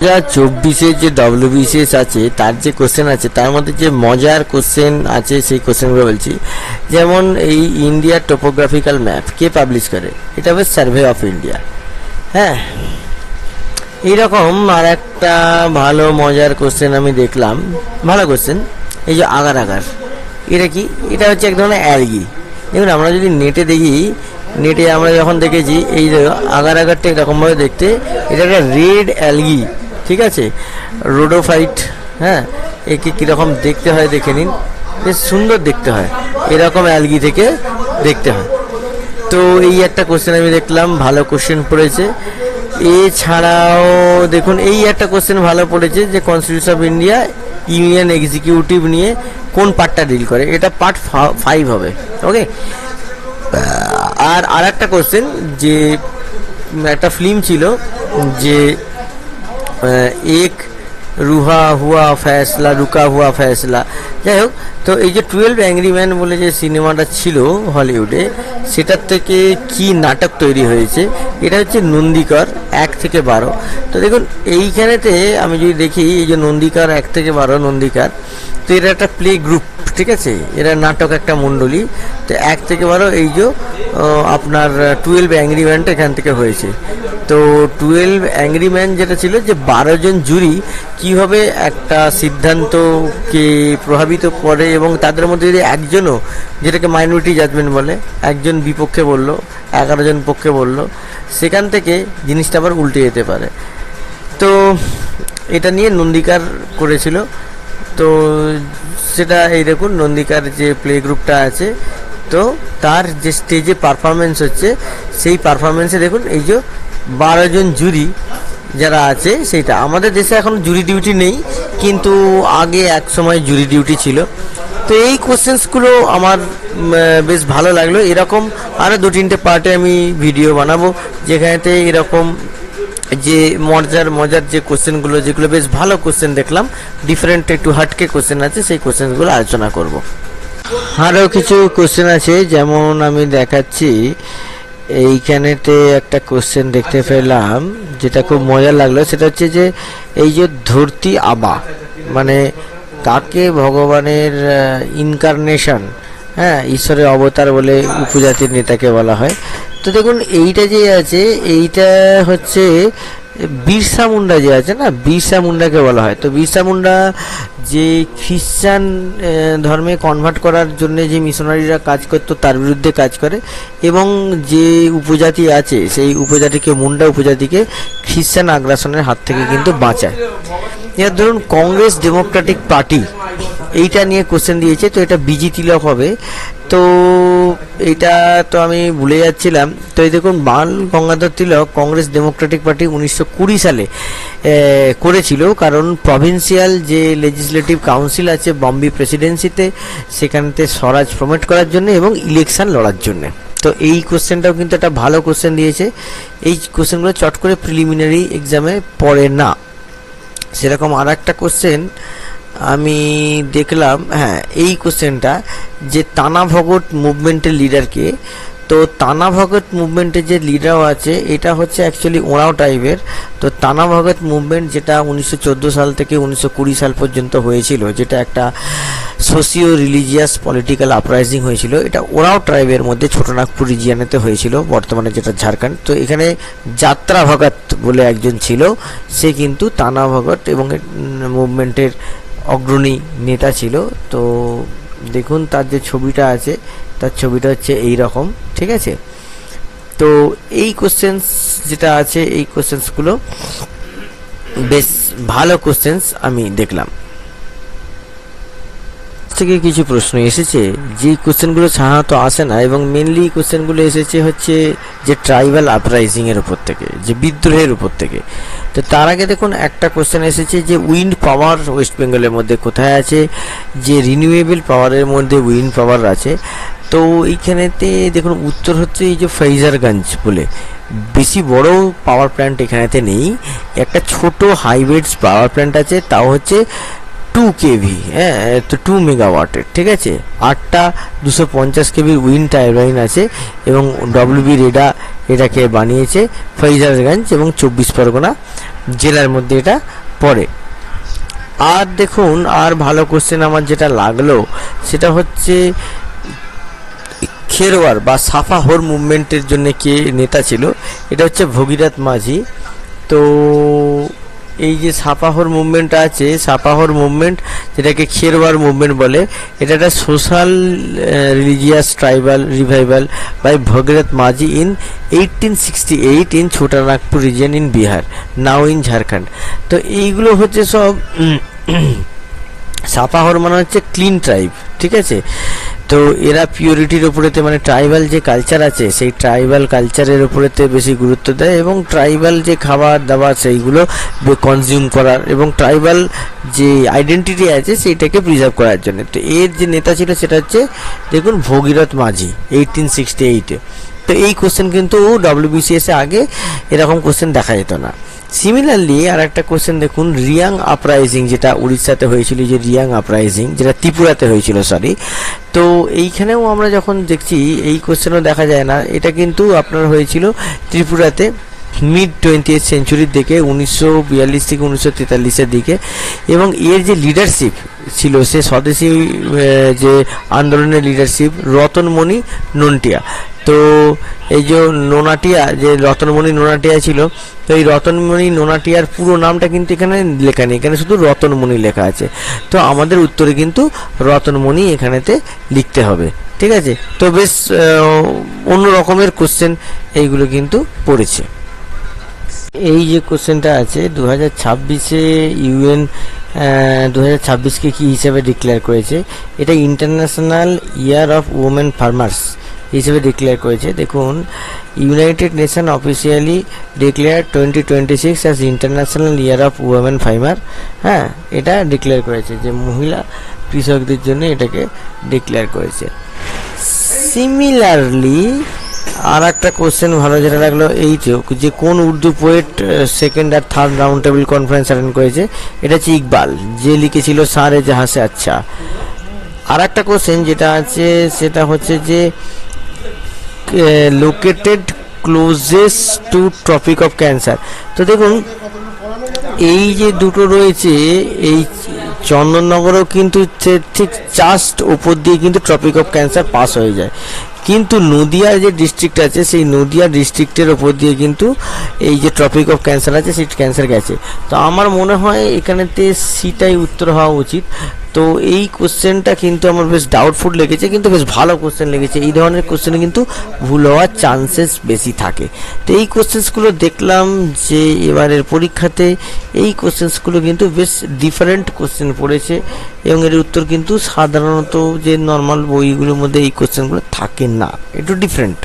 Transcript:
2024 যে WBCS আছে তার যে কোশ্চেন আছে তার মধ্যে যে মজার কোশ্চেন আছে সেই কোশ্চেনগুলো বলছি। যেমন এই ইন্ডিয়ার টোপোগ্রাফিক্যাল ম্যাপ কে পাবলিশ করে? এটা হবে সার্ভে অফ ইন্ডিয়া। হ্যাঁ, এইরকম আর একটা ভালো মজার কোশ্চেন আমি দেখলাম, ভালো কোশ্চেন। এই যে আগার আগার, এটা কি? এটা হচ্ছে এক ধরনের অ্যালগি। দেখুন, আমরা যদি নেটে দেখি, নেটে আমরা যখন দেখেছি এই আগার আগারটা এরকমভাবে দেখতে, এটা একটা রেড অ্যালগি, ঠিক আছে, রোডোফাইট। হ্যাঁ, একে কীরকম দেখতে হয় দেখে নিন, বেশ সুন্দর দেখতে হয়, এরকম অ্যালগি থেকে দেখতে হয়। তো এই একটা কোশ্চেন আমি দেখলাম, ভালো কোশ্চেন পড়েছে। এছাড়াও দেখুন এই একটা কোশ্চেন ভালো পড়েছে যে constitution of India union executive নিয়ে কোন পার্টটা ডিল করে, এটা পার্ট 5 হবে। ওকে, আর একটা কোশ্চেন যে একটা ফিল্ম ছিল যে এক রুহা হুয়া ফ্যাসলা রুকা হুয়া ফ্যাসলা, যাই হোক। তো এই যে 12 অ্যাংরি ম্যান বলে যে সিনেমাটা ছিল হলিউডে, সেটার থেকে কি নাটক তৈরি হয়েছে, এটা হচ্ছে নন্দীকর 1 থেকে 12। তো দেখুন এইখানেতে আমি যদি দেখি, এই যে নন্দীকর 1 থেকে 12 নন্দীকার, তো এটা একটা প্লে গ্রুপ, ঠিক আছে, এরা নাটক একটা মণ্ডলী। তো 1 থেকে 12 এই যে আপনার 12 অ্যাংরি ম্যানটা এখান থেকে হয়েছে। তো 12 অ্যাংরি ম্যান যেটা ছিল যে 12 জন জুরি কীভাবে একটা সিদ্ধান্তকে প্রভাবিত করে, এবং তাদের মধ্যে যদি একজনও, যেটাকে মাইনরিটি জাজমেন্ট বলে, একজন বিপক্ষে বললো, 11 জন পক্ষে বললো, সেখান থেকে জিনিসটা আবার উল্টে যেতে পারে। তো এটা নিয়ে নন্দীকার করেছিল। তো সেটা এই দেখুন, নন্দীকার যে প্লে গ্রুপটা আছে, তো তার যে স্টেজে পারফরমেন্স হচ্ছে, সেই পারফরমেন্সে দেখুন এই যে 12 জন জুরি যারা আছে, সেইটা আমাদের দেশে এখন জুরি ডিউটি নেই, কিন্তু আগে এক সময় জুরি ডিউটি ছিল। তো এই কোশ্চেন্সগুলো আমার বেশ ভালো লাগলো। এরকম আরও 2-3টে পার্টে আমি ভিডিও বানাবো, যেখানেতে এরকম যে মজার যে কোশ্চেনগুলো, যেগুলো বেশ ভালো কোশ্চেন দেখলাম, ডিফারেন্ট একটু হাটকে কোশ্চেন আছে, সেই কোশ্চেনগুলো আলোচনা করব। আরও কিছু কোশ্চেন আছে, যেমন আমি দেখাচ্ছি। এইখানেতে একটা কোশ্চেন দেখতে পেলাম যেটা খুব মজা লাগলো, সেটা হচ্ছে যে এই যে ধরতি আবা মানে কাকে ভগবানের ইনকারনেশন, হ্যাঁ, ঈশ্বরের অবতার বলে উপজাতির নেতাকে বলা হয়। তো দেখুন এইটা যে আছে, এইটা হচ্ছে বিরসা মুন্ডা যে আছে না, বিরসা মুন্ডাকে বলা হয়। তো বিরসা মুন্ডা যে খ্রিশ্চান ধর্মে কনভার্ট করার জন্য যে মিশনারিরা কাজ করতো, তার বিরুদ্ধে কাজ করে, এবং যে উপজাতি আছে সেই উপজাতিকে, মুন্ডা উপজাতিকে খ্রিশ্চান আগ্রাসনের হাত থেকে কিন্তু বাঁচায়। এবার ধরুন কংগ্রেস ডেমোক্রেটিক পার্টি এইটা নিয়ে কোশ্চেন দিয়েছে, তো এটা বিজি তিলক হবে। তো এইটা তো আমি ভুলে যাচ্ছিলাম। তো এই দেখুন, বাল গঙ্গাধর তিলক কংগ্রেস ডেমোক্রেটিক পার্টি 1920 সালে করেছিল, কারণ প্রভিন্সিয়াল যে লেজিসলেটিভ কাউন্সিল আছে বম্বে প্রেসিডেন্সিতে, সেখানেতে স্বরাজ প্রমোট করার জন্য এবং ইলেকশন লড়ার জন্য। তো এই কোশ্চেনটাও কিন্তু একটা ভালো কোশ্চেন দিয়েছে। এই কোশ্চেনগুলো চট করে প্রিলিমিনারি এক্সামে পড়ে না। সেরকম আর একটা কোশ্চেন আমি দেখলাম, হ্যাঁ, এই কোশ্চেনটা যে তানা ভগত মুভমেন্টের লিডারকে। তো তানা ভগত মুভমেন্টের যে লিডার আছে, এটা হচ্ছে অ্যাকচুয়ালি ওরাও টাইপের। তো তানা ভগত মুভমেন্ট যেটা 1914 সাল থেকে 1920 সাল পর্যন্ত হয়েছিল, যেটা একটা সোশিও রিলিজিয়াস পলিটিক্যাল আপরাইজিং হয়েছিল, এটা ওরাও ট্রাইবের মধ্যে ছোটনাগপুর রিজিয়নেতে হয়েছিল, বর্তমানে যেটা ঝাড়খণ্ড। তো এখানে যাত্রা ভগত বলে একজন ছিল, সে কিন্তু তানা ভগত এবং মুভমেন্টের অগ্রণী নেতা ছিল। তো দেখুন তার যে ছবিটা আছে, তার ছবিটা হচ্ছে এই রকম, ঠিক আছে। তো এই কোশ্চেন্স যেটা আছে, এই কোশ্চেন্সগুলো বেশ ভালো কোশ্চেন্স আমি দেখলাম। থেকে কিছু প্রশ্ন এসেছে, যে কোশ্চেনগুলো সাধারণত আসে না, এবং মেনলি কোশ্চেনগুলো এসেছে হচ্ছে যে ট্রাইবাল আপরাইজিংয়ের উপর থেকে, যে বিদ্রোহের উপর থেকে। তো তার আগে দেখুন একটা কোশ্চেন এসেছে যে উইন্ড পাওয়ার ওয়েস্ট বেঙ্গলের মধ্যে কোথায় আছে, যে রিনিউয়েবল পাওয়ারের মধ্যে উইন্ড পাওয়ার আছে। তো এইখানেতে দেখুন উত্তর হচ্ছে এই যে ফৈজারগঞ্জ বলে, বেশি বড় পাওয়ার প্ল্যান্ট এখানেতে নেই, একটা ছোট হাইব্রিডস পাওয়ার প্ল্যান্ট আছে, তাও হচ্ছে 2 kV, হ্যাঁ, তো 2 মেগাওয়াটের, ঠিক আছে। 8টা 250 kV উইন্ড টারবাইন আছে, এবং WB রেডা এটাকে বানিয়েছে ফৈজারগঞ্জ এবং 24 পরগনা জেলার মধ্যে এটা পড়ে। আর দেখুন, আর ভালো কোশ্চেন আমার যেটা লাগলো সেটা হচ্ছে খেরওয়ার বা সাফাহর মুভমেন্টের জন্য কে নেতা ছিল, এটা হচ্ছে ভগীরথ মাঝি। তো এই যে সাপাহর মুভমেন্ট আছে, সাপাহর মুভমেন্ট যেটাকে খেরওয়ার মুভমেন্ট বলে, এটা একটা social religious tribal revival by Bhagirath Majhi in 1868 in Chotanagpur region in Bihar, now in Jharkhand. তো এইগুলো হচ্ছে সব সাপাহর মানে হচ্ছে ক্লিন ট্রাইব, ঠিক আছে। তো এরা পিওরিটির ওপরেতে মানে ট্রাইবাল যে কালচার আছে সেই ট্রাইবাল কালচারের ওপরেতে বেশি গুরুত্ব দেয়, এবং ট্রাইবাল যে খাবার দাবার সেইগুলো কনজিউম করার, এবং ট্রাইবাল যে আইডেন্টিটি আছে সেইটাকে প্রিজার্ভ করার জন্য। তো এর যে নেতা ছিল সেটা হচ্ছে দেখুন ভগীরথ মাঝি 1868-এ। তো এই কোশ্চেন কিন্তু WBCS এ আগে এরকম কোশ্চেন দেখা যেত না। সিমিলারলি আর একটা কোশ্চেন দেখুন, রিয়াং আপরাইজিং যেটা উড়িষ্যাতে হয়েছিল, যে রিয়াং আপরাইজিং যেটা ত্রিপুরাতে হয়েছিল, সরি। তো এইখানেও আমরা যখন দেখছি এই কোশ্চেনও দেখা যায় না, এটা কিন্তু আপনার হয়েছিল ত্রিপুরাতে মিড 20th সেঞ্চুরির দিকে, 1942 থেকে 1943-এর দিকে। এবং এর যে লিডারশিপ ছিল সে স্বদেশী যে আন্দোলনের লিডারশিপ রতনমণি নোনটিয়া। তো এই যে নোনাটিয়া, যে রতনমণি নোনাটিয়া ছিল, তো এই রতনমণি নোনাটিয়ার পুরো নামটা কিন্তু এখানে লেখা নেই, এখানে শুধু রতনমণি লেখা আছে। তো আমাদের উত্তরে কিন্তু রতনমণি এখানেতে লিখতে হবে, ঠিক আছে। তো বেশ অন্য রকমের কোশ্চেন এইগুলো কিন্তু পড়েছে। এই যে কোশ্চেনটা আছে 2026-এ ইউএন 2026-কে কী হিসেবে ডিক্লেয়ার করেছে, এটা international year of women farmers হিসেবে ডিক্লেয়ার করেছে। দেখুন, United nation officially declare 2026 as international year of women farmer. হ্যাঁ, এটা ডিক্লেয়ার করেছে যে মহিলা কৃষকদের জন্য এটাকে ডিক্লেয়ার করেছে। সিমিলারলি আর একটা কোশ্চেন ভালো যেটা লাগলো, এই যে কোন উর্দু পোয়েট সেকেন্ড আর third round table conference attend করেছে, এটা হচ্ছে ইকবাল, যে লিখেছিল সারে জাহাঁ সে আচ্ছা। আর একটা কোশ্চেন যেটা আছে সেটা হচ্ছে যে located closest to tropic of cancer. তো দেখুন, এই যে দুটো রয়েছে, এই চন্দননগরেও কিন্তু ঠিক জাস্ট ওপর দিয়ে কিন্তু ট্রপিক অফ ক্যান্সার পাস হয়ে যায়, কিন্তু নদিয়ার যে ডিস্ট্রিক্ট আছে সেই নদিয়া ডিস্ট্রিক্টের ওপর দিয়ে কিন্তু এই যে ট্রপিক অফ ক্যান্সার আছে সেই ক্যান্সার গেছে। তো আমার মনে হয় এখানেতে সিটাই উত্তর হওয়া উচিত। তো এই কোশ্চেনটা কিন্তু আমার বেশ ডাউটফুল লেগেছে, কিন্তু বেশ ভালো কোশ্চেন লেগেছে। এই ধরনের কোশ্চেনে কিন্তু ভুল হওয়ার চান্সেস বেশি থাকে। তো এই কোশ্চেন্সগুলো দেখলাম যে এবারের পরীক্ষাতে এই কোশ্চেন্সগুলো কিন্তু বেশ ডিফারেন্ট কোশ্চেন পড়েছে, এবং এর উত্তর কিন্তু সাধারণত যে নর্মাল বইগুলোর মধ্যে এই কোশ্চেনগুলো থাকে না, একটু ডিফারেন্ট।